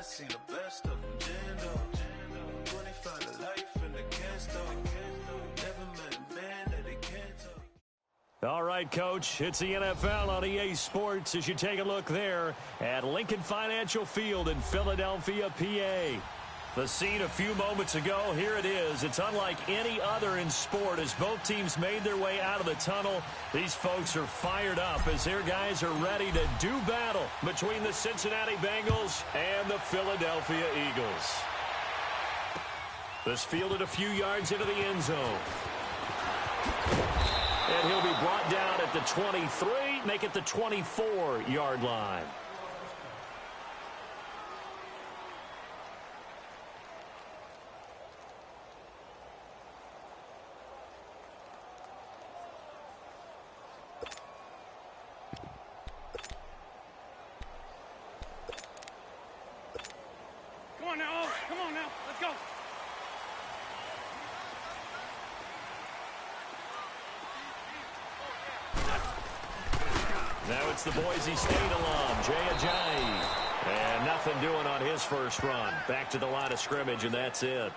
I seen the best of them, Jando. 25 to life and they can't stop. Never met a man that they can't talk. All right, Coach, it's the NFL on EA Sports as you take a look there at Lincoln Financial Field in Philadelphia, PA. The scene a few moments ago, here it is. It's unlike any other in sport as both teams made their way out of the tunnel. These folks are fired up as their guys are ready to do battle between the Cincinnati Bengals and the Philadelphia Eagles. This fielded a few yards into the end zone. And he'll be brought down at the 23, make it the 24-yard line. Come on now, let's go. Now it's the Boise State alum, Jay Ajayi. And nothing doing on his first run. Back to the line of scrimmage, and that's it.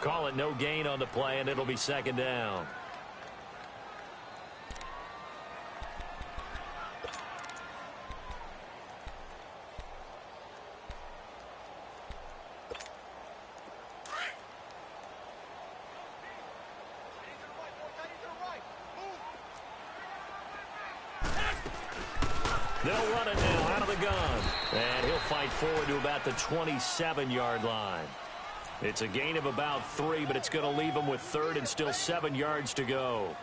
Call it no gain on the play, and it'll be second down. They'll run it now out of the gun. And he'll fight forward to about the 27-yard line. It's a gain of about 3, but it's going to leave him with third and still 7 yards to go.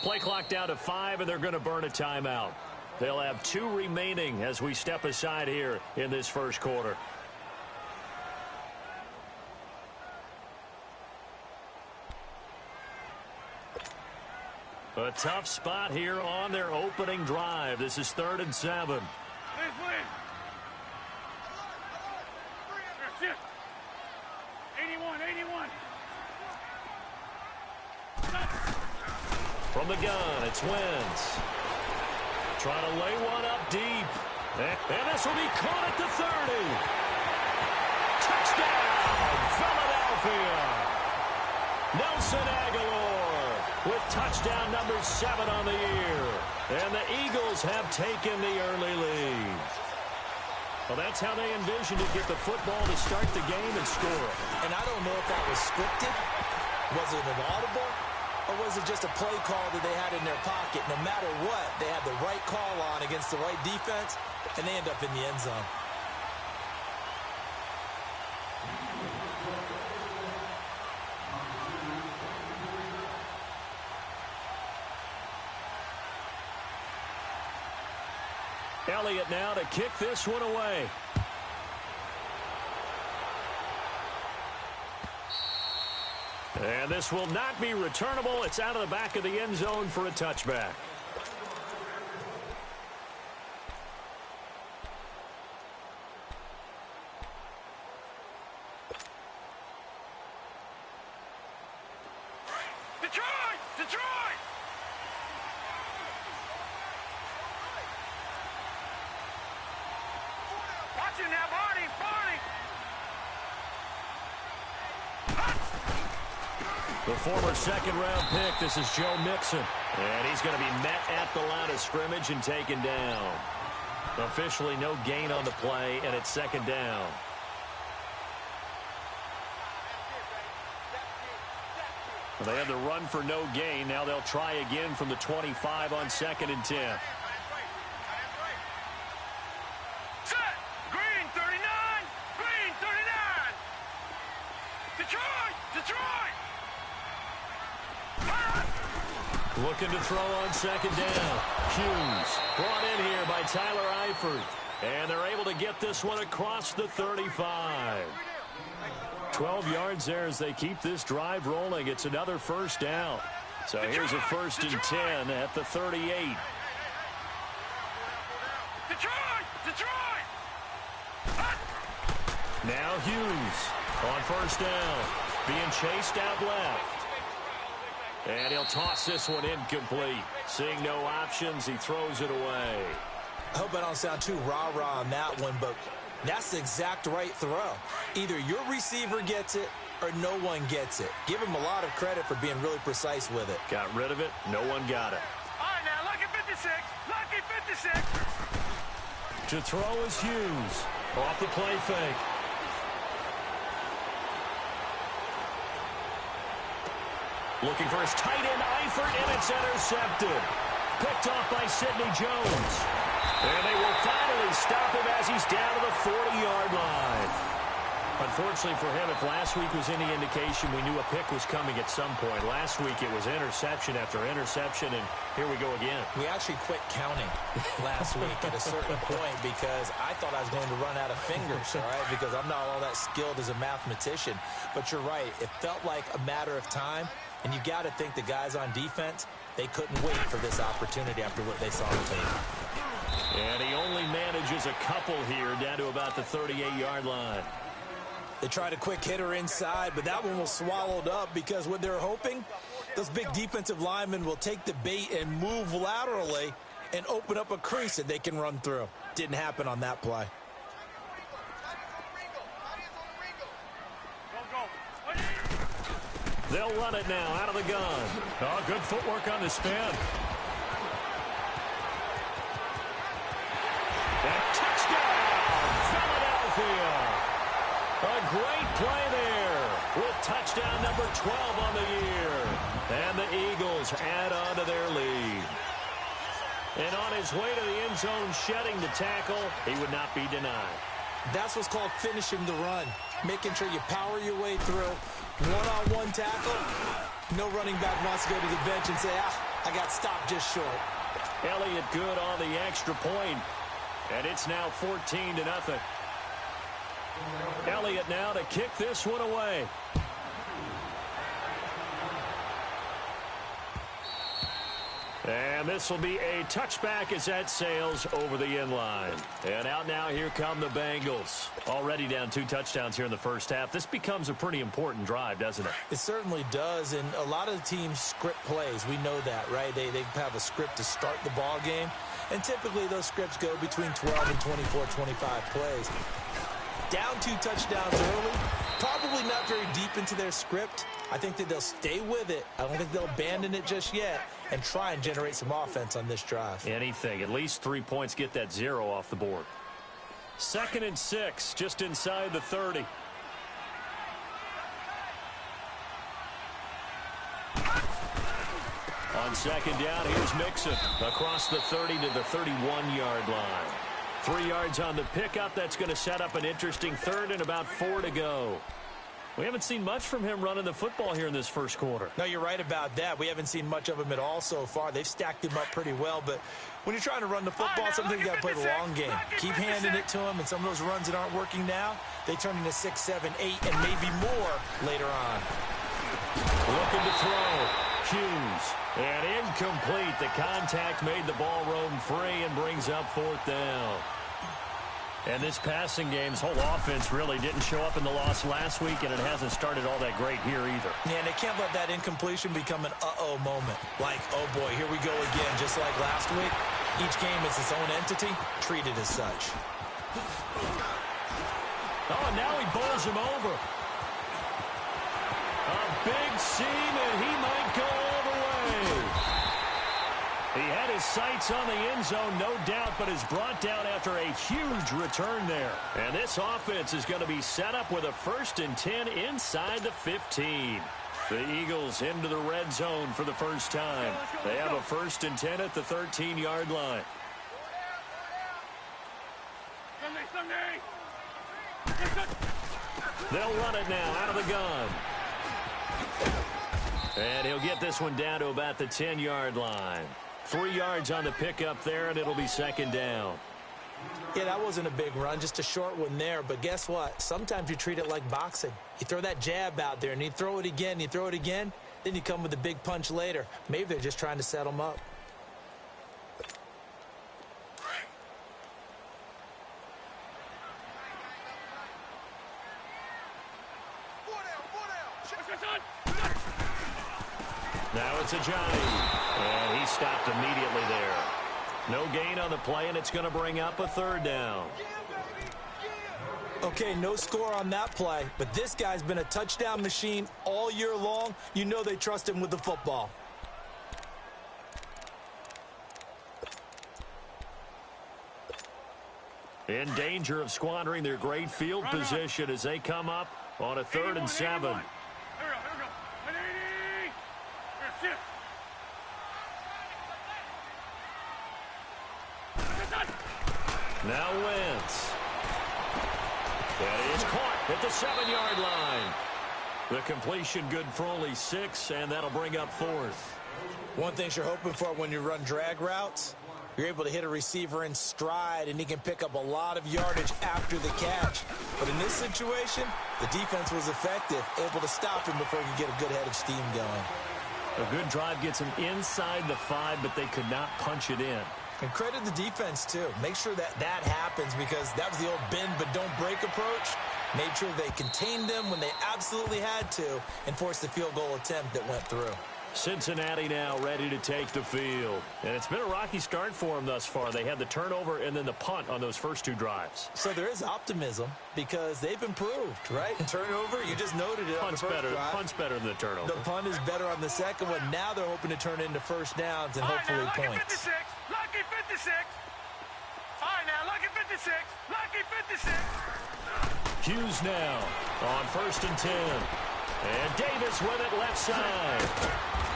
Play clock down to 5, and they're going to burn a timeout. They'll have 2 remaining as we step aside here in this first quarter. A tough spot here on their opening drive. This is 3rd and 7. From the gun, it's Wentz. Trying to lay one up deep. And this will be caught at the 30. Touchdown, Philadelphia. Nelson Aguilar with touchdown number 7 on the year. And the Eagles have taken the early lead. Well, that's how they envisioned to get the football to start the game and score. And I don't know if that was scripted. Was it an audible? Or was it just a play call that they had in their pocket? No matter what, they had the right call on against the right defense, and they end up in the end zone. Elliott now to kick this one away. And this will not be returnable. It's out of the back of the end zone for a touchback. Detroit! Watch him now, Barney! The former second-round pick, this is Joe Mixon. And he's going to be met at the line of scrimmage and taken down. Officially no gain on the play, and it's second down. Well, they had the run for no gain. Now they'll try again from the 25 on 2nd and 10. Set! Green 39! Green 39! Detroit! Looking to throw on second down. Hughes brought in here by Tyler Eifert. And they're able to get this one across the 35. 12 yards there as they keep this drive rolling. It's another first down. So here's a 1st and 10 at the 38. Detroit! Now Hughes on first down. Being chased out left. And he'll toss this one incomplete. Seeing no options, he throws it away. I hope I don't sound too rah-rah on that one, but that's the exact right throw. Either your receiver gets it or no one gets it. Give him a lot of credit for being really precise with it. Got rid of it. No one got it. All right, now, lucky 56. Lucky 56. To throw is Hughes. Off the play fake. Looking for his tight end, Eifert, and it's intercepted. Picked off by Sidney Jones. And they will finally stop him as he's down to the 40-yard line. Unfortunately for him, if last week was any indication, we knew a pick was coming at some point. Last week it was interception after interception, and here we go again. We actually quit counting last week at a certain point because I thought I was going to run out of fingers, all right, because I'm not all that skilled as a mathematician. But you're right. It felt like a matter of time, and you got to think the guys on defense, they couldn't wait for this opportunity after what they saw on tape. And he only manages a couple here down to about the 38-yard line. They tried a quick hitter inside, but that one was swallowed up because what they're hoping, those big defensive linemen will take the bait and move laterally and open up a crease that they can run through. Didn't happen on that play. They'll run it now out of the gun. Oh, good footwork on the spin. And touchdown, Philadelphia. A great play there with touchdown number 12 on the year. And the Eagles add on to their lead. And on his way to the end zone, shedding the tackle, he would not be denied. That's what's called finishing the run. Making sure you power your way through. One-on-one tackle. No running back wants to go to the bench and say, I got stopped just short. Elliott good on the extra point. And it's now 14-0. Elliott now to kick this one away. And this will be a touchback as that sails over the end line. And out now, here come the Bengals. Already down 2 touchdowns here in the first half. This becomes a pretty important drive, doesn't it? It certainly does, and a lot of the teams script plays. We know that, right? They have a script to start the ball game, and typically those scripts go between 12 and 24, 25 plays. Down 2 touchdowns early, probably not very deep into their script. I think that they'll stay with it. I don't think they'll abandon it just yet and try and generate some offense on this drive. Anything. At least 3 points, get that 0 off the board. 2nd and 6, just inside the 30. On second down, here's Mixon across the 30 to the 31-yard line. 3 yards on the pickup. That's going to set up an interesting 3rd and about 4 to go. We haven't seen much from him running the football here in this first quarter. No, you're right about that. We haven't seen much of him at all so far. They've stacked him up pretty well, but when you're trying to run the football, sometimes you got to play the long game. Keep handing it to him, and some of those runs that aren't working now, they turn into 6, 7, 8, and maybe more later on. Looking to throw. Hughes. And incomplete. The contact made the ball roam free and brings up 4th down. And this passing game's whole offense really didn't show up in the loss last week, and it hasn't started all that great here either. Yeah, and they can't let that incompletion become an uh-oh moment. Like, oh boy, here we go again, just like last week. Each game is its own entity, treated as such. Oh, and now he bowls him over. A big seam, and he might go all the way. He had his sights on the end zone, no doubt, but is brought down after a huge return there. And this offense is going to be set up with a 1st and 10 inside the 15. The Eagles into the red zone for the first time. They have a 1st and 10 at the 13-yard line. They'll run it now out of the gun. And he'll get this one down to about the 10-yard line. 3 yards on the pickup there, and it'll be second down. Yeah, that wasn't a big run, just a short one there. But guess what? Sometimes you treat it like boxing. You throw that jab out there, and you throw it again, you throw it again, then you come with a big punch later. Maybe they're just trying to set him up. Now it's a Johnny, and he stopped immediately there. No gain on the play, and it's going to bring up a third down. Okay, no score on that play, but this guy's been a touchdown machine all year long. You know they trust him with the football. In danger of squandering their great field position as they come up on a 3rd and 7. Now Wentz. That is caught at the 7-yard line. The completion good for only 6, and that'll bring up 4th. One thing you're hoping for when you run drag routes, you're able to hit a receiver in stride, and he can pick up a lot of yardage after the catch. But in this situation, the defense was effective, able to stop him before he could get a good head of steam going. A good drive gets him inside the 5, but they could not punch it in. And credit the defense, too. Make sure that happens, because that was the old bend but don't break approach. Made sure they contained them when they absolutely had to and forced the field goal attempt that went through. Cincinnati now ready to take the field. And it's been a rocky start for them thus far. They had the turnover and then the punt on those first 2 drives. So there is optimism because they've improved, right? Turnover, you just noted it on the first drive. Punt's better than the turnover. The punt is better on the second one. Now they're hoping to turn into first downs and hopefully points. Lucky 56. Fine now, lucky 56. Lucky 56. Hughes now on 1st and 10. And Davis with it left side.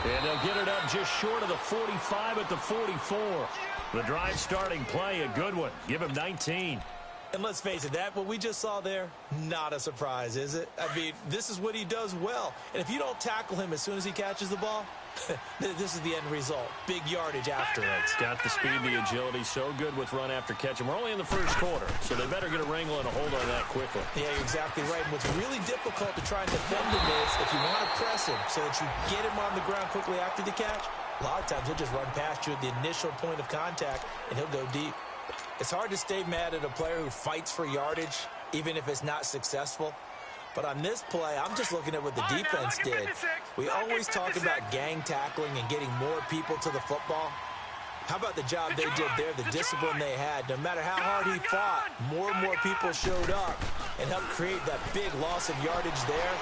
And they'll get it up just short of the 45 at the 44. The drive starting play, a good one. Give him 19. And let's face it, what we just saw there, not a surprise, is it? I mean, this is what he does well. And if you don't tackle him as soon as he catches the ball, this is the end result. Big yardage afterwards. Got the speed, the agility, so good with run after catch. And we're only in the first quarter, so they better get a wrangle and a hold on that quickly. Yeah, you're exactly right. And what's really difficult to try and defend him is if you want to press him so that you get him on the ground quickly after the catch, a lot of times he'll just run past you at the initial point of contact, and he'll go deep. It's hard to stay mad at a player who fights for yardage, even if it's not successful. But on this play, I'm just looking at what the defense did. We always talk about gang tackling and getting more people to the football. How about the job they did there, the discipline they had? No matter how hard he fought, more and more people showed up and helped create that big loss of yardage there.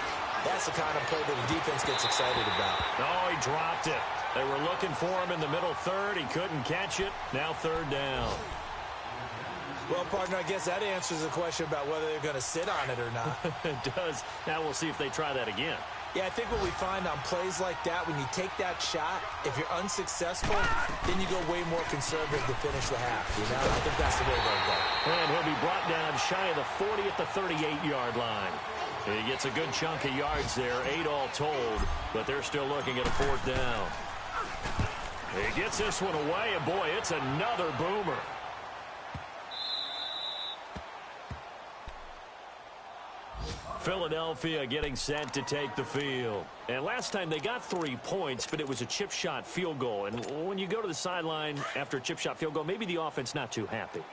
That's the kind of play that the defense gets excited about. Oh, he dropped it. They were looking for him in the middle 3rd. He couldn't catch it. Now 3rd down. Well, partner, I guess that answers the question about whether they're going to sit on it or not. It does. Now we'll see if they try that again. Yeah, I think what we find on plays like that, when you take that shot, if you're unsuccessful, then you go way more conservative to finish the half. You know, I think that's the way they'll go. And he'll be brought down shy of the 40 at the 38-yard line. He gets a good chunk of yards there, 8 all told, but they're still looking at a 4th down. He gets this one away, and boy, it's another boomer. Philadelphia getting set to take the field. And last time they got 3 points, but it was a chip shot field goal. And when you go to the sideline after a chip shot field goal, maybe the offense not too happy.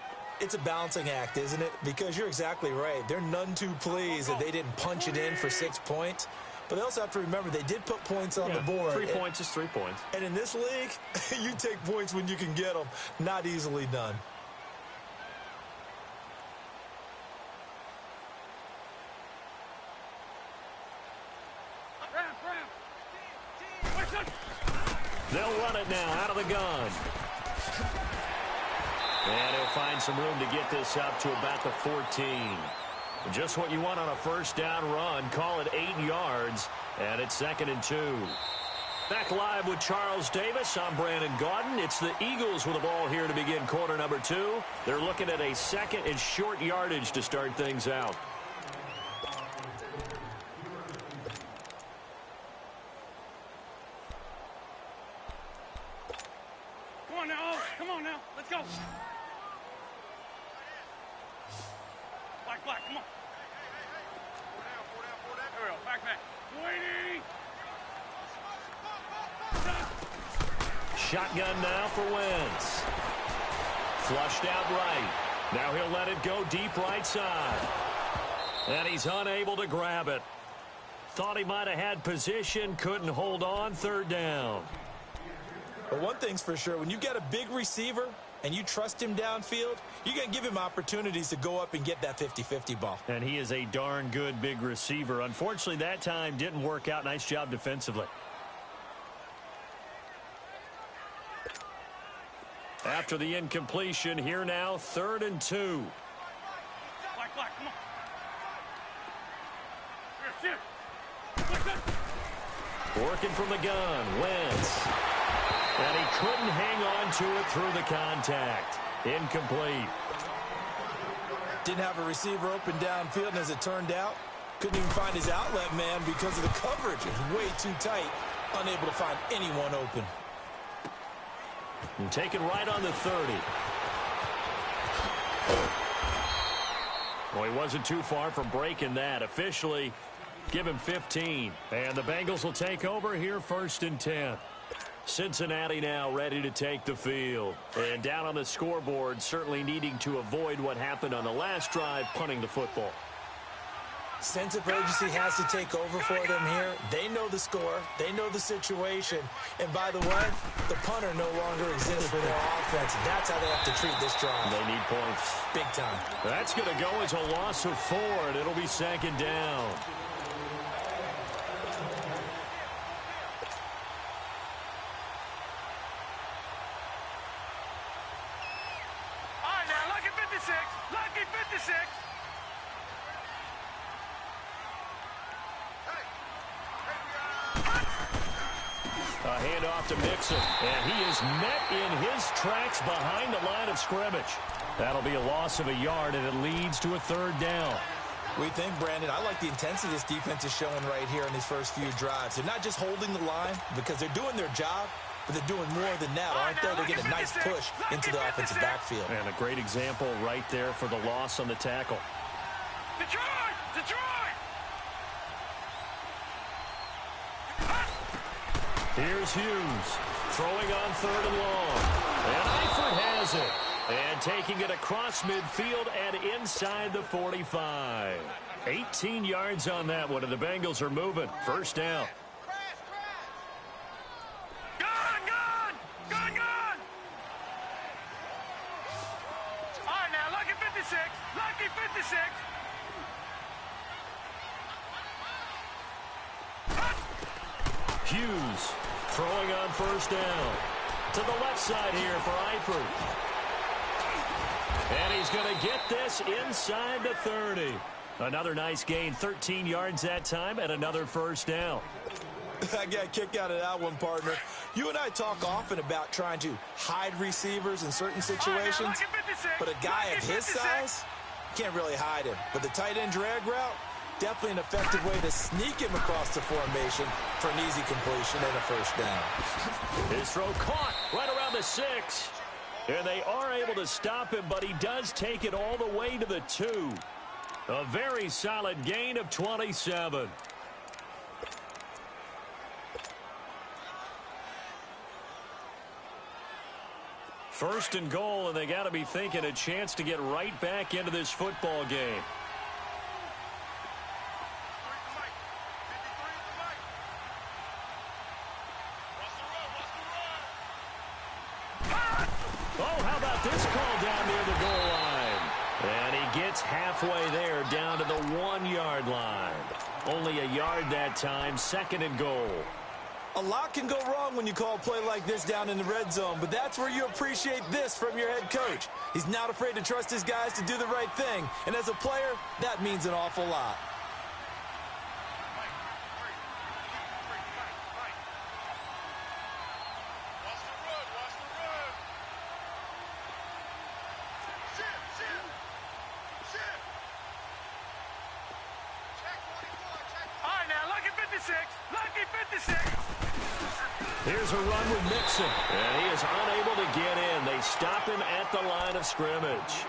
It's a balancing act, isn't it? Because you're exactly right. They're none too pleased that they didn't punch it in for 6 points. But they also have to remember they did put points on the board. 3 points is 3 points. And in this league, you take points when you can get them. Not easily done. They'll run it now out of the gun. And he'll find some room to get this up to about the 14. Just what you want on a first down run. Call it 8 yards. And it's 2nd and 2. Back live with Charles Davis. I'm Brandon Gaudin. It's the Eagles with the ball here to begin quarter number 2. They're looking at a 2nd and short yardage to start things out. Shotgun now for Wentz. Flushed out right. Now he'll let it go deep right side. And he's unable to grab it. Thought he might have had position, couldn't hold on, third down. But one thing's for sure, when you get a big receiver and you trust him downfield, you're going to give him opportunities to go up and get that 50-50 ball. And he is a darn good big receiver. Unfortunately, that time didn't work out. Nice job defensively. After the incompletion, here now, 3rd and 2. Black, come on. Here, Working from the gun, Wentz. And he couldn't hang on to it through the contact. Incomplete. Didn't have a receiver open downfield, and as it turned out, couldn't even find his outlet man because of the coverage. It was way too tight, unable to find anyone open. And taken right on the 30. Well, he wasn't too far from breaking that. Officially, give him 15. And the Bengals will take over here 1st and 10. Cincinnati now ready to take the field. And down on the scoreboard, certainly needing to avoid what happened on the last drive, punting the football. Sense of urgency has to take over for them here. They know the score. They know the situation. And by the way, the punter no longer exists for their offense. That's how they have to treat this drive. They need points. Big time. That's going to go as a loss of 4, and it'll be 2nd down. All right, now, lucky 56. Lucky 56. A handoff to Mixon, and he is met in his tracks behind the line of scrimmage. That'll be a loss of a yard, and it leads to a 3rd down. We think, Brandon, I like the intensity this defense is showing right here in these first few drives. They're not just holding the line because they're doing their job, but they're doing more than that, aren't they? They're getting a nice push into the offensive backfield. And a great example right there for the loss on the tackle. Detroit! Detroit! Here's Hughes throwing on 3rd and long. And Eifert has it. And taking it across midfield and inside the 45. 18 yards on that one, and the Bengals are moving. 1st down. Gun! All right, now, lucky 56. Lucky 56. Hughes throwing on 1st down. To the left side here for Eifert. And he's going to get this inside the 30. Another nice gain, 13 yards that time, and another 1st down. I got a kick out of that one, partner. You and I talk often about trying to hide receivers in certain situations, but a guy of his size, can't really hide him. But the tight end drag route, definitely an effective way to sneak him across the formation for an easy completion and a 1st down. His throw caught right around the 6. And they are able to stop him, but he does take it all the way to the 2. A very solid gain of 27. First and goal, and they got to be thinking a chance to get right back into this football game. Oh, how about this call down near the goal line? And he gets halfway there, down to the 1-yard line. Only a yard that time, 2nd and goal. A lot can go wrong when you call a play like this down in the red zone, but that's where you appreciate this from your head coach. He's not afraid to trust his guys to do the right thing, and as a player, that means an awful lot. Here's a run with Mixon, and he is unable to get in. They stop him at the line of scrimmage.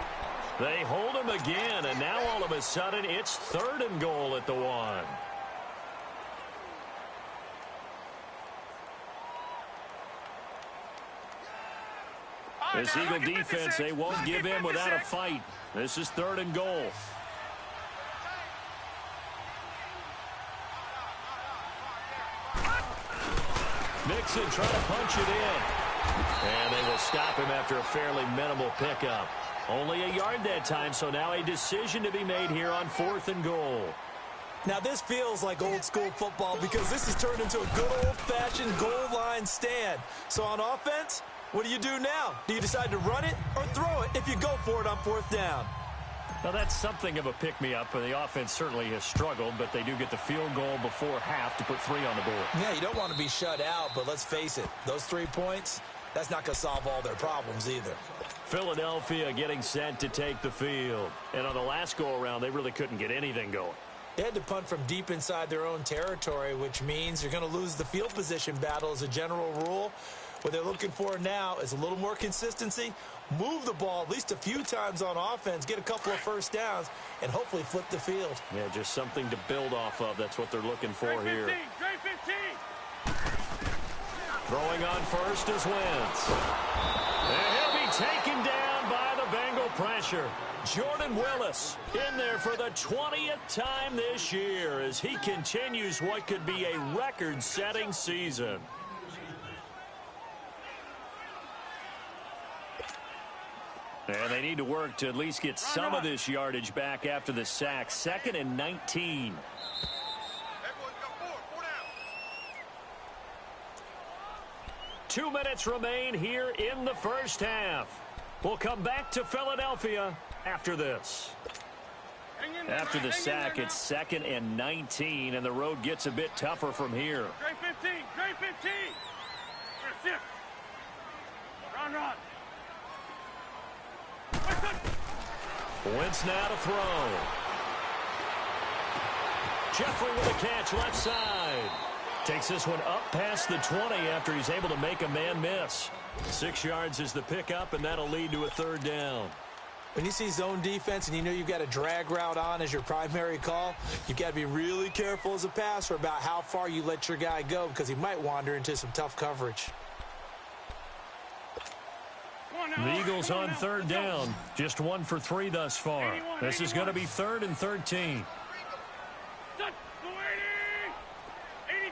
They hold him again, and now all of a sudden it's 3rd and goal at the 1. This Eagle defense, they won't give in without a fight. This is 3rd and goal. Mixon trying to punch it in. And they will stop him after a fairly minimal pickup. Only a yard that time, so now a decision to be made here on 4th and goal. Now this feels like old school football because this has turned into a good old-fashioned goal line stand. So on offense, what do you do now? Do you decide to run it or throw it if you go for it on 4th down? Now that's something of a pick-me-up. The offense certainly has struggled, but they do get the field goal before half to put 3 on the board. Yeah, you don't want to be shut out, but let's face it, those 3 points, that's not going to solve all their problems either. Philadelphia getting set to take the field. And on the last go-around, they really couldn't get anything going. They had to punt from deep inside their own territory, which means you're going to lose the field position battle as a general rule. What they're looking for now is a little more consistency, move the ball at least a few times on offense, get a couple of first downs, and hopefully flip the field. Yeah, just something to build off of. That's what they're looking for here. Trey 15. Throwing on first is Wentz. And he'll be taken down by the Bengal pressure. Jordan Willis in there for the 20th time this year as he continues what could be a record-setting season. And they need to work to at least get some of this yardage back after the sack. 2nd and 19. 2 minutes remain here in the first half. We'll come back to Philadelphia after this. After the sack, it's 2nd and 19, and the road gets a bit tougher from here. Trey 15. Trey 15. Shift. Run. Wentz now to throw. Jeffrey with a catch left side. Takes this one up past the 20 after he's able to make a man miss. 6 yards is the pickup, and that'll lead to a 3rd down. When you see zone defense and you know you've got a drag route on as your primary call, you've got to be really careful as a passer about how far you let your guy go because he might wander into some tough coverage. The Eagles on 3rd down. Just 1 for 3 thus far. This is going to be 3rd and 13.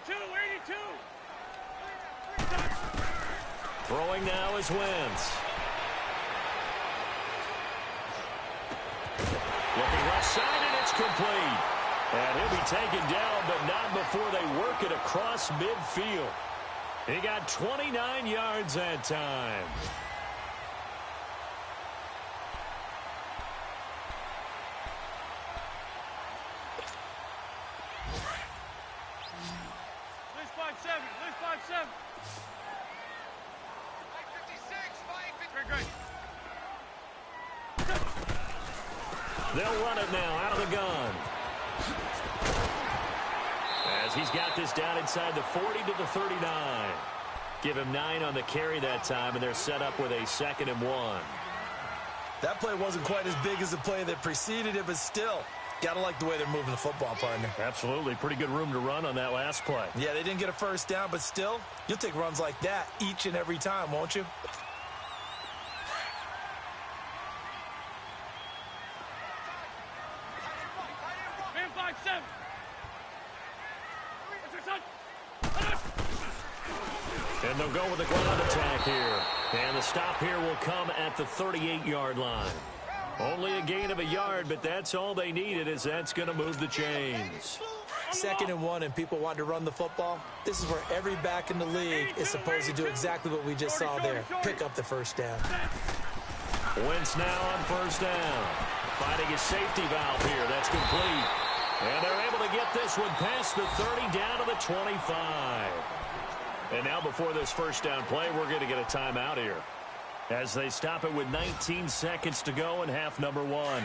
82. Throwing now is Wentz. Looking left side, and it's complete. And he'll be taken down, but not before they work it across midfield. He got 29 yards that time. They'll run it now out of the gun. As he's got this down inside the 40 to the 39. Give him 9 on the carry that time, and they're set up with a 2nd and 1. That play wasn't quite as big as the play that preceded it, but still, got to like the way they're moving the football, partner. Absolutely. Pretty good room to run on that last play. Yeah, they didn't get a first down, but still, you'll take runs like that each and every time, won't you? And they'll go with the ground attack here. And the stop here will come at the 38-yard line. Only a gain of a yard, but that's all they needed, as that's going to move the chains. 2nd and 1, and people want to run the football. This is where every back in the league is supposed to do exactly what we just saw there. Pick up the first down. Wentz now on 1st down. Finding his safety valve here. That's complete. And they're able to get this one past the 30 down to the 25. And now before this first down play, we're going to get a timeout here as they stop it with 19 seconds to go in half number 1.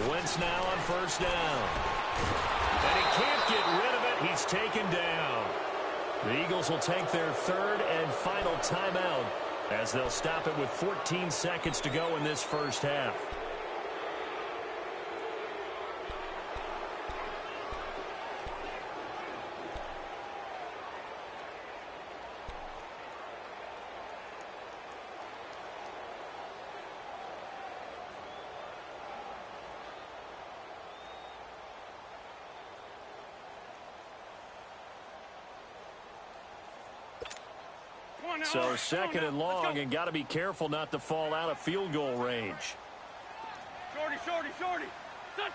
Wentz now on 1st down. And he can't get rid of it. He's taken down. The Eagles will take their 3rd and final timeout as they'll stop it with 14 seconds to go in this first half. So second and long, and got to be careful not to fall out of field goal range. Shorty. Set.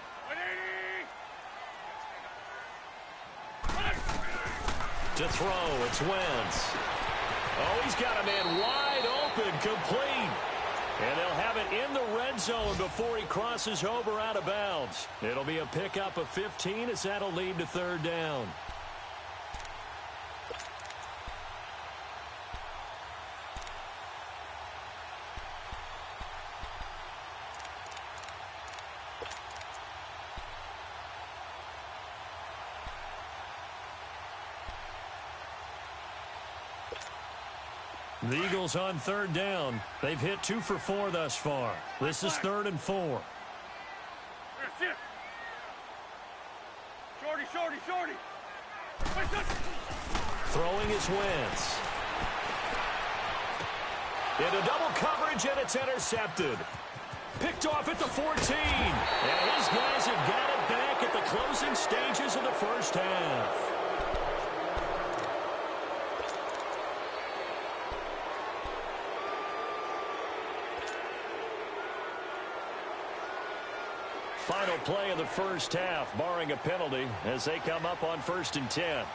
To throw, it's Wentz. Oh, he's got a man wide open, complete. And they'll have it in the red zone before he crosses over out of bounds. It'll be a pickup of 15 as that'll lead to third down. The Eagles on third down. They've hit 2 for 4 thus far. This is 3rd and 4. Shorty. Throwing is Wentz. Into double coverage, and it's intercepted. Picked off at the 14. And his guys have got it back at the closing stages of the first half. Final play of the first half, barring a penalty, as they come up on 1st and 10.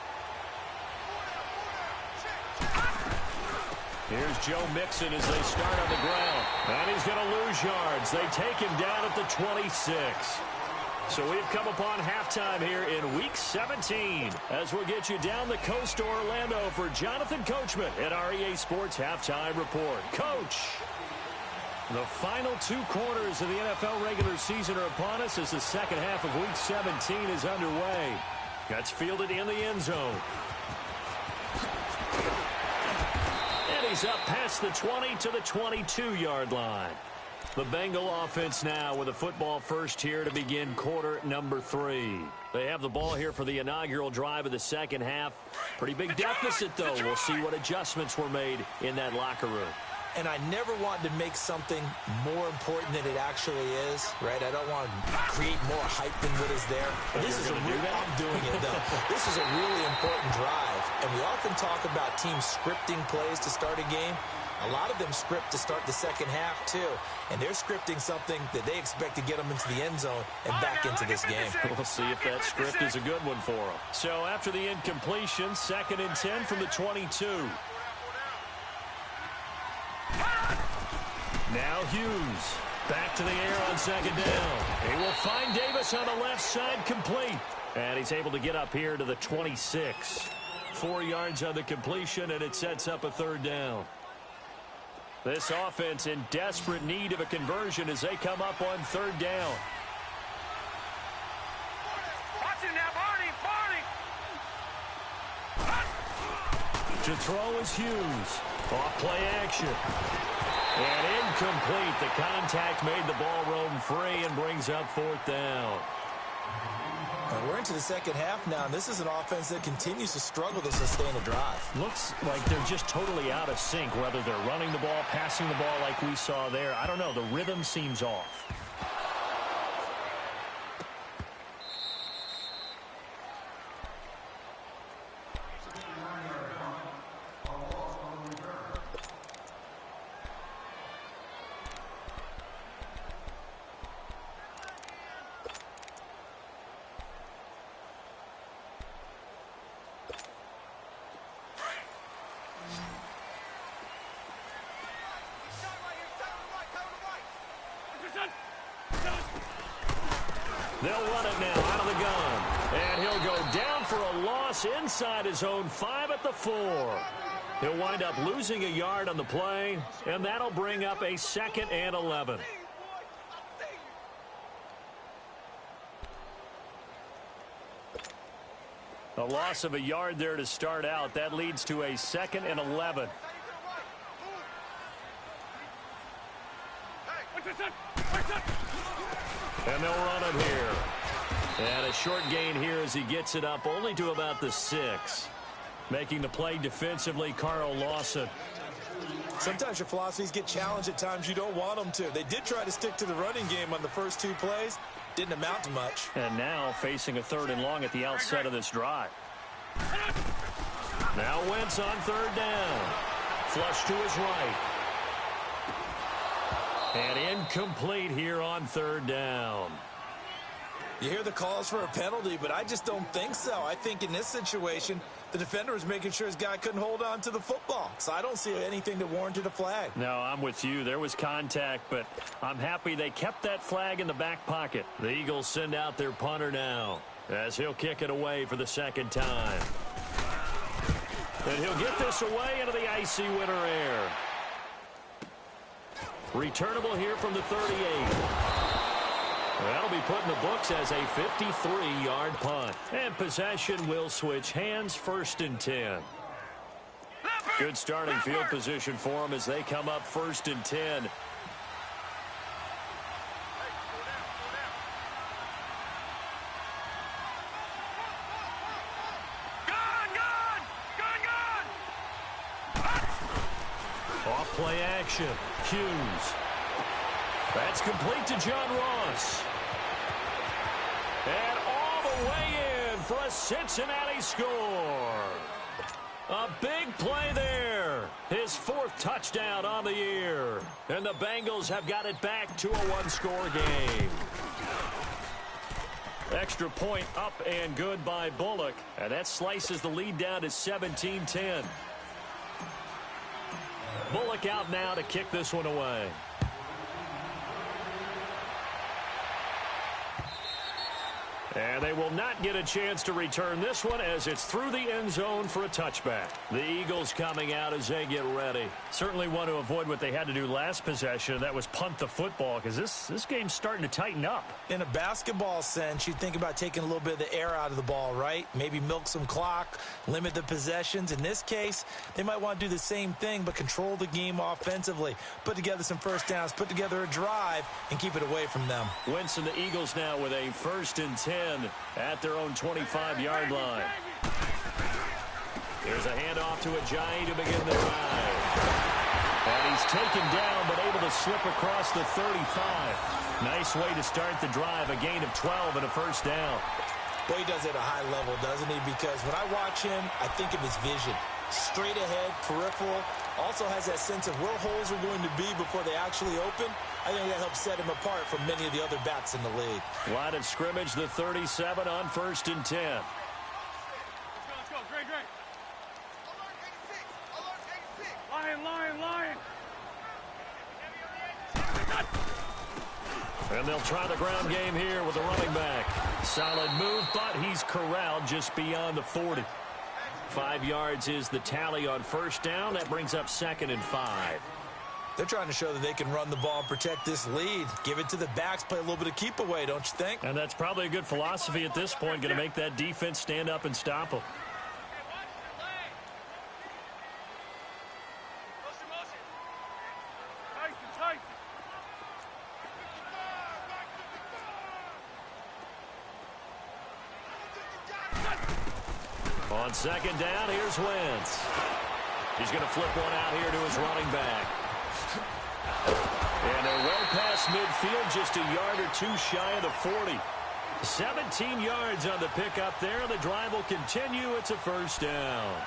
Here's Joe Mixon as they start on the ground. And he's going to lose yards. They take him down at the 26. So we've come upon halftime here in Week 17 as we'll get you down the coast to Orlando for Jonathan Coachman at our EA Sports Halftime Report. Coach! The final 2 quarters of the NFL regular season are upon us as the second half of Week 17 is underway. That's fielded in the end zone. And he's up past the 20 to the 22-yard line. The Bengal offense now with a football first here to begin quarter number 3. They have the ball here for the inaugural drive of the second half. Pretty big deficit, though. We'll see what adjustments were made in that locker room. And I never want to make something more important than it actually is, right? I don't want to create more hype than what is there. But this is I'm doing it, though. This is a really important drive. And we often talk about teams scripting plays to start a game. A lot of them script to start the second half, too. And they're scripting something that they expect to get them into the end zone and back into this game. We'll see if that script is a good one for them. So after the incompletion, 2nd and 10 from the 22. Now Hughes back to the air on 2nd down. He will find Davis on the left side, complete. And he's able to get up here to the 26. 4 yards on the completion, and it sets up a 3rd down. This offense in desperate need of a conversion as they come up on 3rd down. Watch it now, Barney. To throw is Hughes. Off play action. And incomplete. The contact made the ball roam free and brings up 4th down. We're into the second half now, and this is an offense that continues to struggle to sustain a drive. Looks like they're just totally out of sync, whether they're running the ball, passing the ball like we saw there. I don't know. The rhythm seems off. They'll run it now out of the gun. And he'll go down for a loss inside his own 5 at the 4. He'll wind up losing a yard on the play, and that'll bring up a 2nd and 11. A loss of a yard there to start out. That leads to a 2nd and 11. And they'll run it here. And a short gain here as he gets it up only to about the 6. Making the play defensively, Carl Lawson. Sometimes your philosophies get challenged at times you don't want them to. They did try to stick to the running game on the first 2 plays. Didn't amount to much. And now facing a 3rd and long at the outset of this drive. Now Wentz on 3rd down. flush to his right. And incomplete here on third down. You hear the calls for a penalty, but I just don't think so. I think in this situation, the defender was making sure his guy couldn't hold on to the football. So I don't see anything that warranted a flag. No, I'm with you. There was contact, but I'm happy they kept that flag in the back pocket. The Eagles send out their punter now as he'll kick it away for the second time. And he'll get this away into the icy winter air. Returnable here from the 38. That'll be put in the books as a 53-yard punt. And possession will switch hands, 1st and 10. Good starting field position for them as they come up 1st and 10. Off-play action. Hughes. That's complete to John Ross. And all the way in for a Cincinnati score. A big play there. His 4th touchdown on the year. And the Bengals have got it back to a 1-score game. Extra point up and good by Bullock. And that slices the lead down to 17-10. Bullock out now to kick this one away. And they will not get a chance to return this one as it's through the end zone for a touchback. The Eagles coming out as they get ready. Certainly want to avoid what they had to do last possession. That was punt the football because this game's starting to tighten up. In a basketball sense, you think about taking a little bit of the air out of the ball, right? Maybe milk some clock, limit the possessions. In this case, they might want to do the same thing but control the game offensively. Put together some first downs, put together a drive, and keep it away from them. Wentz and the Eagles now with a 1st and 10. At their own 25-yard line. Here's a handoff to Ajayi to begin the drive. And he's taken down but able to slip across the 35. Nice way to start the drive. A gain of 12 and a 1st down. Boy, he does it at a high level, doesn't he? Because when I watch him, I think of his vision. Straight ahead, peripheral. Also has that sense of where holes are going to be before they actually open. I think that helps set him apart from many of the other backs in the league. Line of scrimmage, the 37 on 1st and 10. Let's go. Great. Lion. And they'll try the ground game here with the running back. Solid move, but he's corralled just beyond the 40. 5 yards is the tally on 1st down. That brings up 2nd and 5. They're trying to show that they can run the ball and protect this lead. Give it to the backs, play a little bit of keep away, don't you think? And that's probably a good philosophy at this point. Going to make that defense stand up and stop them. On 2nd down, here's Wentz. He's going to flip one out here to his running back. And they're well past midfield, just a yard or two shy of the 40. 17 yards on the pickup there. The drive will continue. It's a 1st down.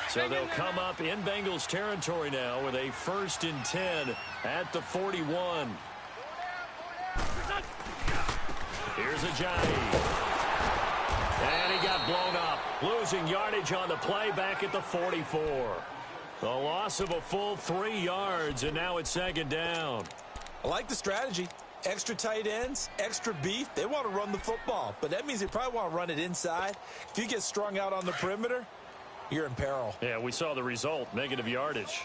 So they'll come up in Bengals territory now with a 1st and 10 at the 41. Here's Ajayi. And he got blown up. Losing yardage on the play back at the 44. The loss of a full 3 yards, and now it's 2nd down. I like the strategy. Extra tight ends, extra beef. They want to run the football, but that means they probably want to run it inside. If you get strung out on the perimeter, you're in peril. Yeah, we saw the result, negative yardage.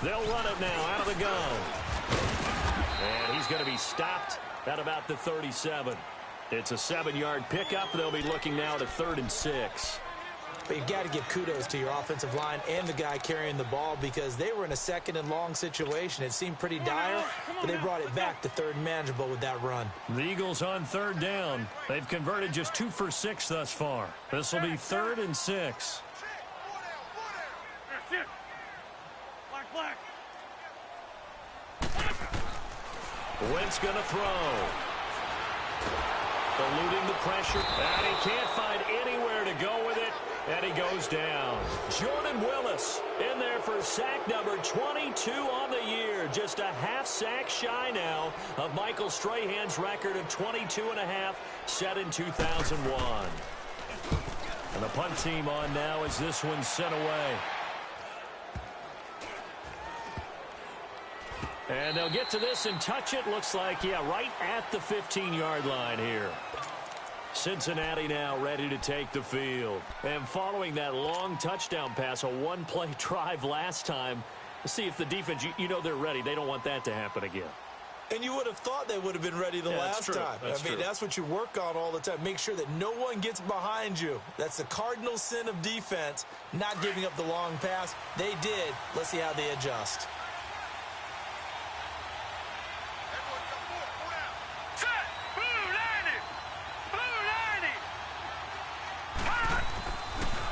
They'll run it now out of the gun. And he's going to be stopped at about the 37. It's a 7-yard pickup. They'll be looking now to 3rd and 6. But you've got to give kudos to your offensive line and the guy carrying the ball because they were in a 2nd and long situation. It seemed pretty dire, but they brought it back to 3rd and manageable with that run. The Eagles on 3rd down. They've converted just 2 for 6 thus far. This will be 3rd and 6. Wentz going to throw. Eluding the pressure. And he can't find anywhere to go with it. And he goes down. Jordan Willis in there for sack number 22 on the year. Just a half sack shy now of Michael Strahan's record of 22.5 set in 2001. And the punt team on now as this one's sent away. And they'll get to this and touch it. Looks like, yeah, right at the 15-yard line here. Cincinnati now ready to take the field. And following that long touchdown pass, a one-play drive last time, let's see if the defense, you know they're ready. They don't want that to happen again. And you would have thought they would have been ready the last time. That's what you work on all the time. Make sure that no one gets behind you. That's the cardinal sin of defense, not giving up the long pass. They did. Let's see how they adjust.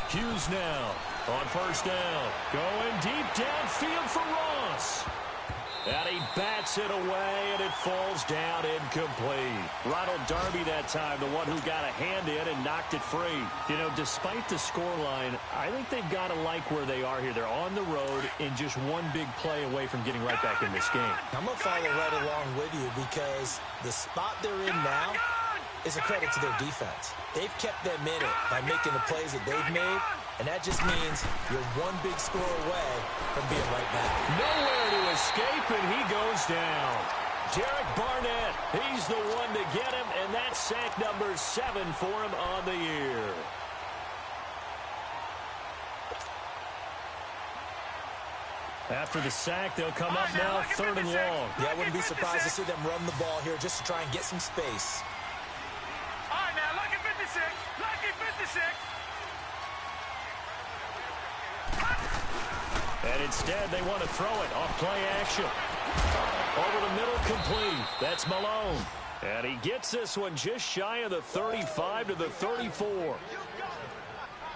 Hughes now on first down. Going deep downfield for Ross. And he bats it away, and it falls down incomplete. Ronald Darby that time, the one who got a hand in and knocked it free. You know, despite the scoreline, I think they've got to like where they are here. They're on the road and just one big play away from getting right back in this game. I'm going to follow right along with you because the spot they're in now is a credit to their defense. They've kept them in it by making the plays that they've made, and that just means you're one big score away from being right back. Nowhere to escape, and he goes down. Derek Barnett, he's the one to get him, and that's sack number 7 for him on the year. After the sack, they'll come up now, 3rd and long. Yeah, I wouldn't be surprised to see them run the ball here just to try and get some space. All right, now, lucky 56. Lucky 56. And instead, they want to throw it off play action. Over the middle, complete. That's Malone. And he gets this one just shy of the 35 to the 34.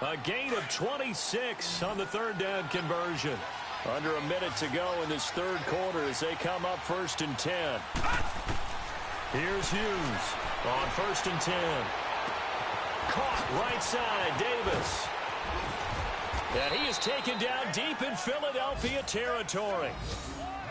A gain of 26 on the 3rd down conversion. Under a minute to go in this 3rd quarter as they come up 1st and 10. Here's Hughes on 1st and 10. Caught right side, Davis. And he is taken down deep in Philadelphia territory.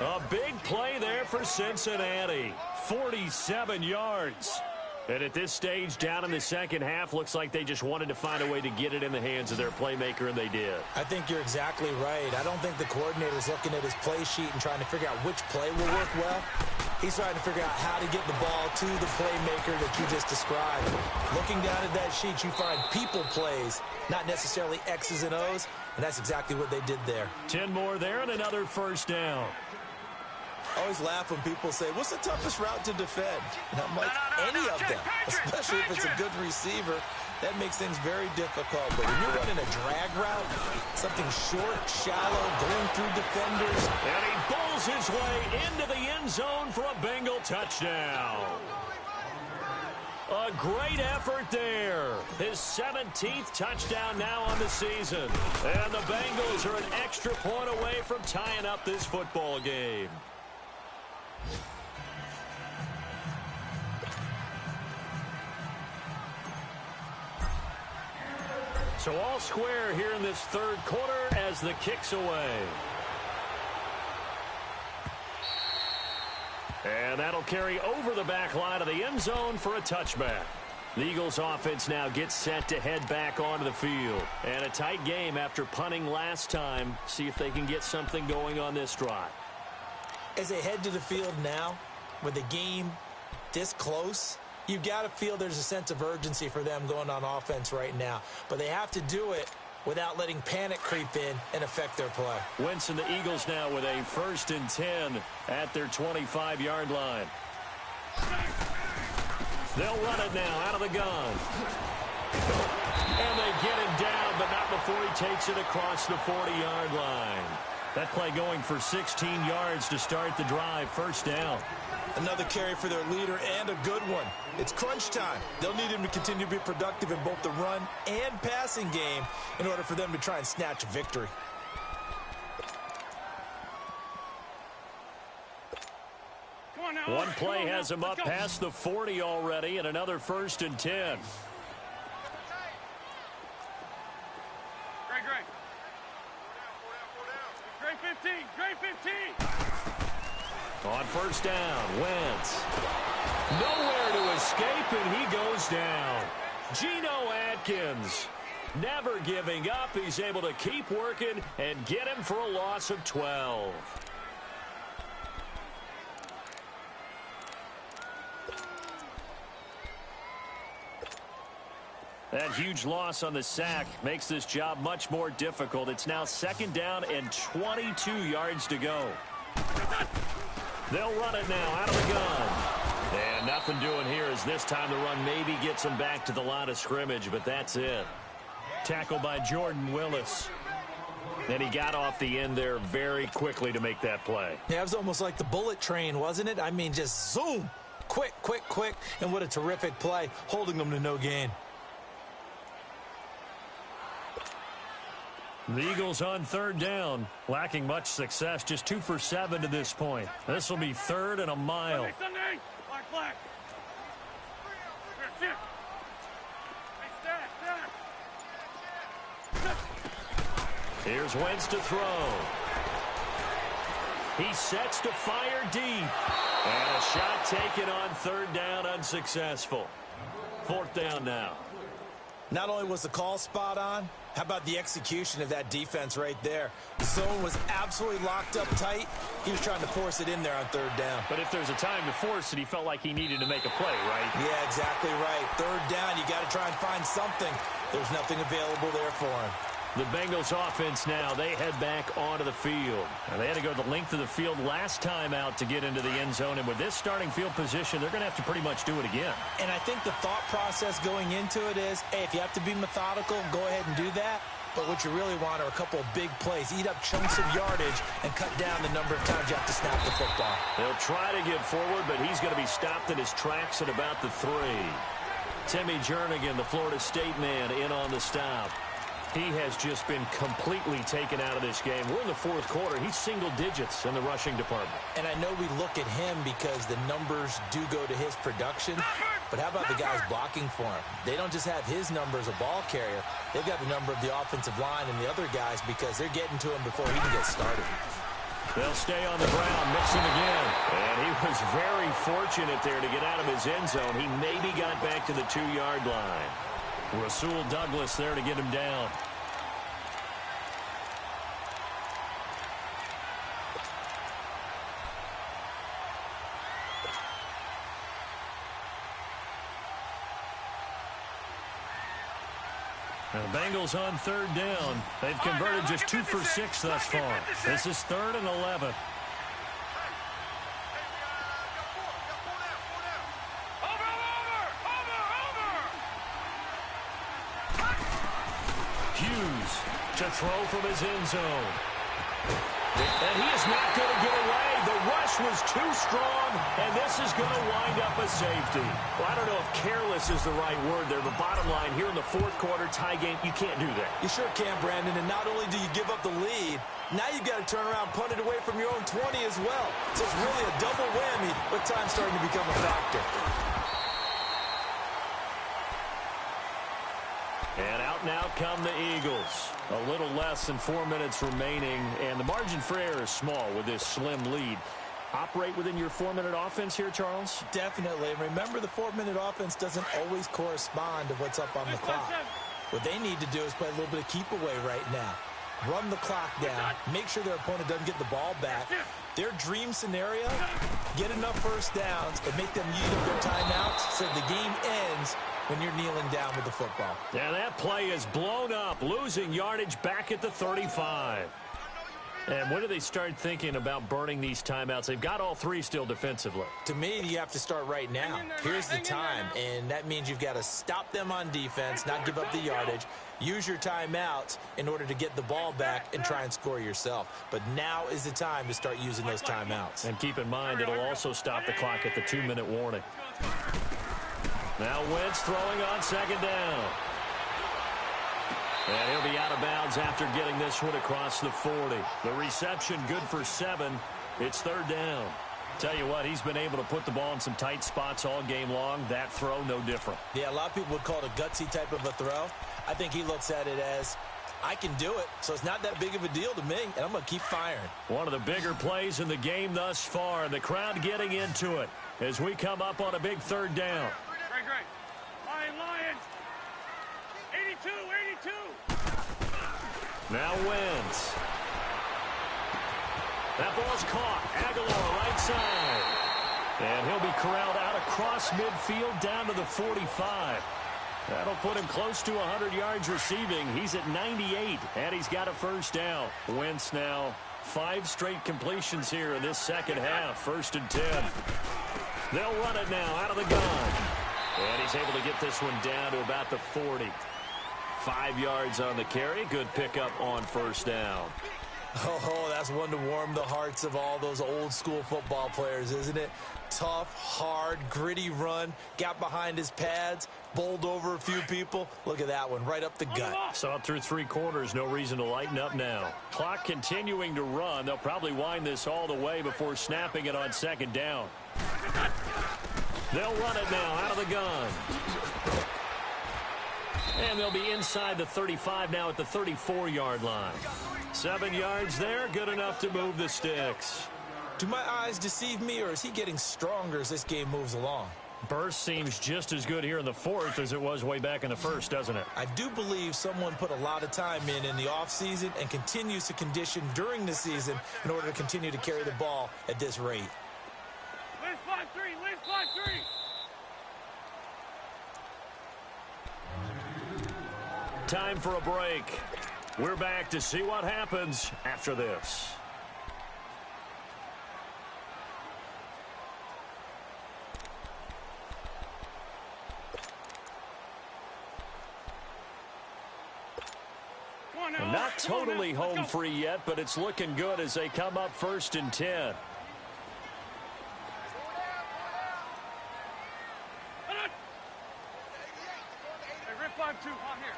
A big play there for Cincinnati. 47 yards. And at this stage, down in the second half, looks like they just wanted to find a way to get it in the hands of their playmaker, and they did. I think you're exactly right. I don't think the coordinator's looking at his play sheet and trying to figure out which play will work well. He's trying to figure out how to get the ball to the playmaker that you just described. Looking down at that sheet, you find people plays, not necessarily X's and O's, and that's exactly what they did there. 10 more there and another 1st down. I always laugh when people say, what's the toughest route to defend? And I'm like, any of them, especially if it's a good receiver. That makes things very difficult. But when you're running a drag route, something short, shallow, going through defenders. And he bowls his way into the end zone for a Bengal touchdown. A great effort there. His 17th touchdown now on the season. And the Bengals are an extra point away from tying up this football game. So all square here in this 3rd quarter as the kick's away. And that'll carry over the back line of the end zone for a touchback. The Eagles offense now gets set to head back onto the field. And a tight game after punting last time. See if they can get something going on this drive. As they head to the field now, with the game this close, you've got to feel there's a sense of urgency for them going on offense right now. But they have to do it without letting panic creep in and affect their play. Wentz and the Eagles now with a 1st and 10 at their 25-yard line. They'll run it now out of the gun. And they get him down, but not before he takes it across the 40-yard line. That play going for 16 yards to start the drive. 1st down. Another carry for their leader and a good one. It's crunch time. They'll need him to continue to be productive in both the run and passing game in order for them to try and snatch a victory. on now. One play has him up past the 40 already, and another 1st and 10. Great 15. Great 15. On 1st down, Wentz. Nowhere to escape, and he goes down. Geno Atkins, never giving up. He's able to keep working and get him for a loss of 12. That huge loss on the sack makes this job much more difficult. It's now 2nd down and 22 yards to go. They'll run it now out of the gun. And nothing doing here as this time the run maybe gets them back to the line of scrimmage, but that's it. Tackled by Jordan Willis. And he got off the end there very quickly to make that play. Yeah, it was almost like the bullet train, wasn't it? I mean, just zoom. Quick, quick, quick. And what a terrific play, holding them to no gain. The Eagles on 3rd down, lacking much success, just 2 for 7 to this point. This will be 3rd and a mile. Sunday. Black. Here, sit. Here's Wentz to throw. He sets to fire deep. And a shot taken on 3rd down, unsuccessful. 4th down now. Not only was the call spot on, how about the execution of that defense right there? The zone was absolutely locked up tight. He was trying to force it in there on 3rd down. But if there's a time to force it, he felt like he needed to make a play, right? Yeah, exactly right. 3rd down, you got to try and find something. There's nothing available there for him. The Bengals offense now, they head back onto the field. And they had to go the length of the field last time out to get into the end zone. And with this starting field position, they're going to have to pretty much do it again. And I think the thought process going into it is, hey, if you have to be methodical, go ahead and do that. But what you really want are a couple of big plays. Eat up chunks of yardage and cut down the number of times you have to snap the football. They'll try to get forward, but he's going to be stopped in his tracks at about the 3. Timmy Jernigan, the Florida State man, in on the stop. He has just been completely taken out of this game. We're in the 4th quarter. He's single digits in the rushing department. And I know we look at him because the numbers do go to his production. But how about the guys blocking for him? They don't just have his number as a ball carrier. They've got the number of the offensive line and the other guys because they're getting to him before he can get started. They'll stay on the ground, mix him again. And he was very fortunate there to get out of his end zone. He maybe got back to the 2-yard line. Rasul Douglas there to get him down. And the Bengals on 3rd down. They've converted just 2 for 6 thus far. This is 3rd and 11. Hughes to throw from his end zone. And he is not going to get away. The rush was too strong, and this is going to wind up a safety. Well, I don't know if careless is the right word there, but bottom line, here in the 4th quarter, tie game, you can't do that. You sure can, Brandon, and not only do you give up the lead, now you've got to turn around, punt it away from your own 20 as well. So it's really a double whammy, but time's starting to become a factor. And out now come the Eagles. A little less than 4 minutes remaining, and the margin for error is small with this slim lead. Operate within your 4-minute offense here, Charles? Definitely. And remember, the 4-minute offense doesn't always correspond to what's up on the clock. What they need to do is play a little bit of keep away right now. Run the clock down. Make sure their opponent doesn't get the ball back. Their dream scenario, get enough first downs and make them use up their timeouts so the game ends when you're kneeling down with the football. Yeah, that play is blown up, losing yardage back at the 35. And when do they start thinking about burning these timeouts? They've got all 3 still defensively. To me, you have to start right now. Here's the time, and that means you've got to stop them on defense, not give up the yardage, use your timeouts in order to get the ball back and try and score yourself. But now is the time to start using those timeouts. And keep in mind, it'll also stop the clock at the 2-minute warning. Now Wentz throwing on 2nd down. And he'll be out of bounds after getting this one across the 40. The reception good for 7. It's 3rd down. Tell you what, he's been able to put the ball in some tight spots all game long. That throw, no different. Yeah, a lot of people would call it a gutsy type of a throw. I think he looks at it as, I can do it, so it's not that big of a deal to me, and I'm going to keep firing. One of the bigger plays in the game thus far. The crowd getting into it as we come up on a big third down. Great. Lions. 82. Now Wentz. That ball's caught. Aguilar right side. And he'll be corralled out across midfield down to the 45. That'll put him close to 100 yards receiving. He's at 98, and he's got a first down. Wentz now 5 straight completions here in this second half. 1st and 10. They'll run it now out of the gun. And he's able to get this one down to about the 40. 5 yards on the carry. Good pickup on first down. Oh, that's one to warm the hearts of all those old school football players, isn't it? Tough, hard, gritty run. Got behind his pads, bowled over a few people. Look at that one, right up the gut. Saw it through 3 quarters. No reason to lighten up now. Clock continuing to run. They'll probably wind this all the way before snapping it on 2nd down. They'll run it now out of the gun. And they'll be inside the 35 now at the 34-yard line. 7 yards there, good enough to move the sticks. Do my eyes deceive me, or is he getting stronger as this game moves along? Burst seems just as good here in the 4th as it was way back in the 1st, doesn't it? I do believe someone put a lot of time in the offseason and continues to condition during the season in order to continue to carry the ball at this rate. Liz 5-3. Time for a break. We're back to see what happens after this. And not totally home free yet, but it's looking good as they come up 1st and 10. Hey, rip 5-2 on here.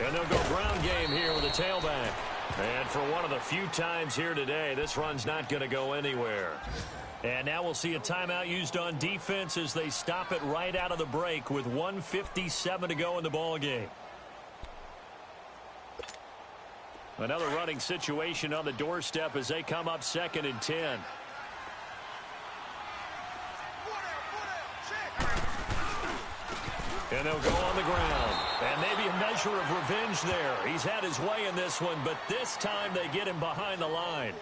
And they'll go ground game here with a tailback. And for one of the few times here today, this run's not going to go anywhere. And now we'll see a timeout used on defense as they stop it right out of the break with 1:57 to go in the ball game. Another running situation on the doorstep as they come up 2nd and 10. And they'll go on the ground. And maybe a measure of revenge there. He's had his way in this one, but this time they get him behind the line.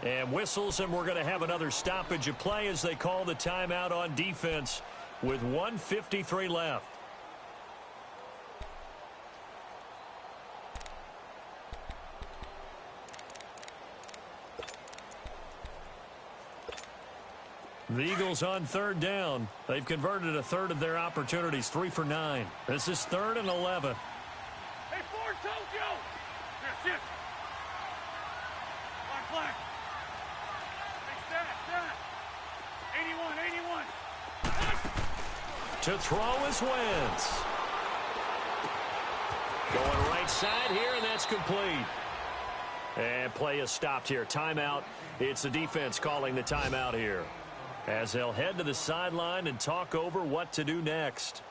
And whistles, and we're going to have another stoppage of play as they call the timeout on defense with 1:53 left. The Eagles on 3rd down. They've converted a third of their opportunities, 3 for 9. This is 3rd and 11. Hey, Ford, Tokyo! Here, sit. Black. Hey, stat. 81. To throw is Wentz. Going right side here, and that's complete. And play is stopped here. Timeout. It's the defense calling the timeout here, as they'll head to the sideline and talk over what to do next.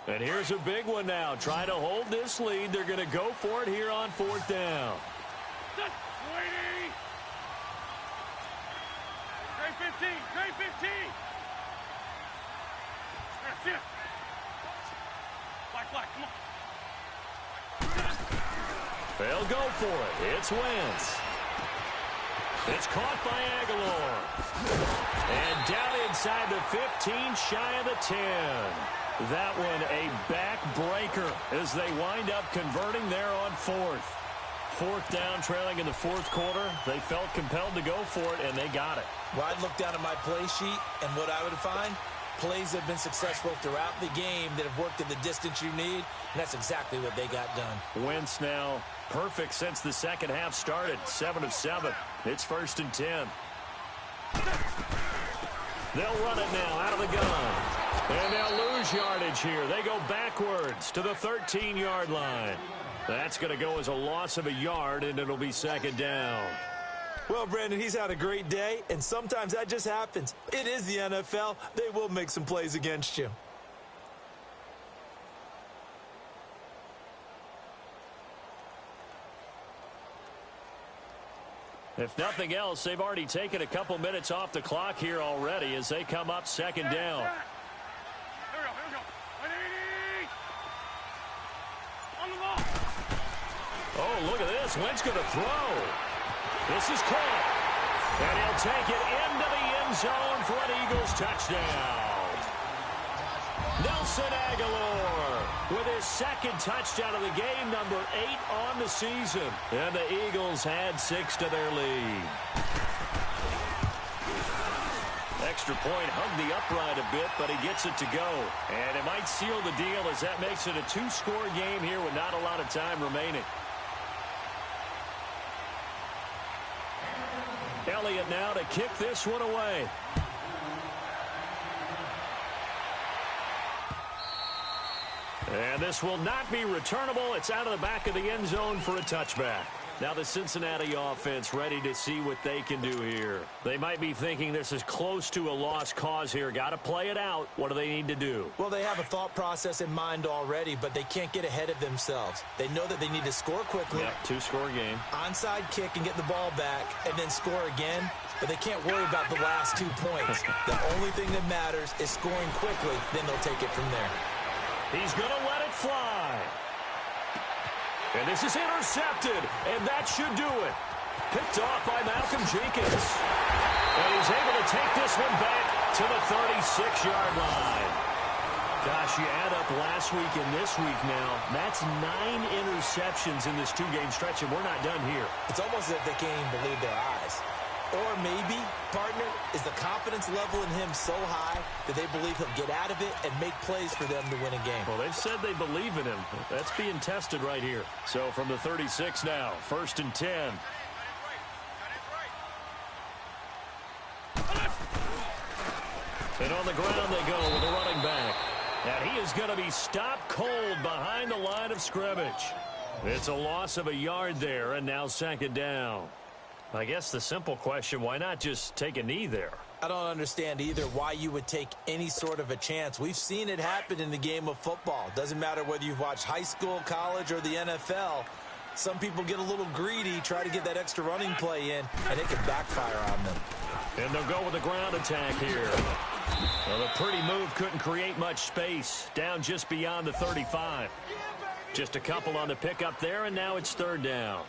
And here's a big one now. Trying to hold this lead. They're going to go for it here on 4th down. Trey 15. That's it. Black, come on. They'll go for it. It's Wentz. It's caught by Aguilar. And down inside the 15, shy of the 10. That one a backbreaker as they wind up converting there on 4th. 4th down, trailing in the 4th quarter. They felt compelled to go for it, and they got it. Well, I'd look down at my play sheet, and what I would find, Plays have been successful throughout the game that have worked in the distance you need, and that's exactly what they got done. Wentz now perfect since the second half started. 7 of 7. It's 1st and 10. They'll run it now out of the gun. And they'll lose yardage here. They go backwards to the 13-yard line. That's going to go as a loss of a yard, and it'll be 2nd down. Well, Brandon, he's had a great day, and sometimes that just happens. It is the NFL. They will make some plays against you. If nothing else, they've already taken a couple minutes off the clock here already as they come up 2nd down. Oh, look at this. Wentz going to throw. This is caught. And he'll take it into the end zone for an Eagles touchdown. Nelson Aguilar with his 2nd touchdown of the game, number 8 on the season. And the Eagles add 6 to their lead. Extra point hugged the upright a bit, but he gets it to go. And it might seal the deal as that makes it a 2-score game here with not a lot of time remaining. Elliott now to kick this one away. And this will not be returnable. It's out of the back of the end zone for a touchback. Now the Cincinnati offense ready to see what they can do here. They might be thinking this is close to a lost cause here. Got to play it out. What do they need to do? Well, they have a thought process in mind already, but they can't get ahead of themselves. They know that they need to score quickly. Yep, 2-score game. Onside kick and get the ball back and then score again. But they can't worry about the last 2 points. The only thing that matters is scoring quickly. Then they'll take it from there. He's going to let it fly. And this is intercepted, and that should do it. Picked off by Malcolm Jenkins. And he's able to take this one back to the 36-yard line. Gosh, you add up last week and this week now, that's 9 interceptions in this 2-game stretch, and we're not done here. It's almost as if they can't even believe their eyes. Or maybe, partner, is the confidence level in him so high that they believe he'll get out of it and make plays for them to win a game. Well, they've said they believe in him. That's being tested right here. So from the 36 now, 1st and 10. And on the ground they go with a running back. And he is going to be stopped cold behind the line of scrimmage. It's a loss of a yard there, and now 2nd down. I guess the simple question, why not just take a knee there? I don't understand either why you would take any sort of a chance. We've seen it happen in the game of football. Doesn't matter whether you've watched high school, college, or the NFL. Some people get a little greedy, try to get that extra running play in, and it can backfire on them. And they'll go with a ground attack here. Well, the pretty move couldn't create much space. Down just beyond the 35. Just a couple on the pickup there, and now it's 3rd down.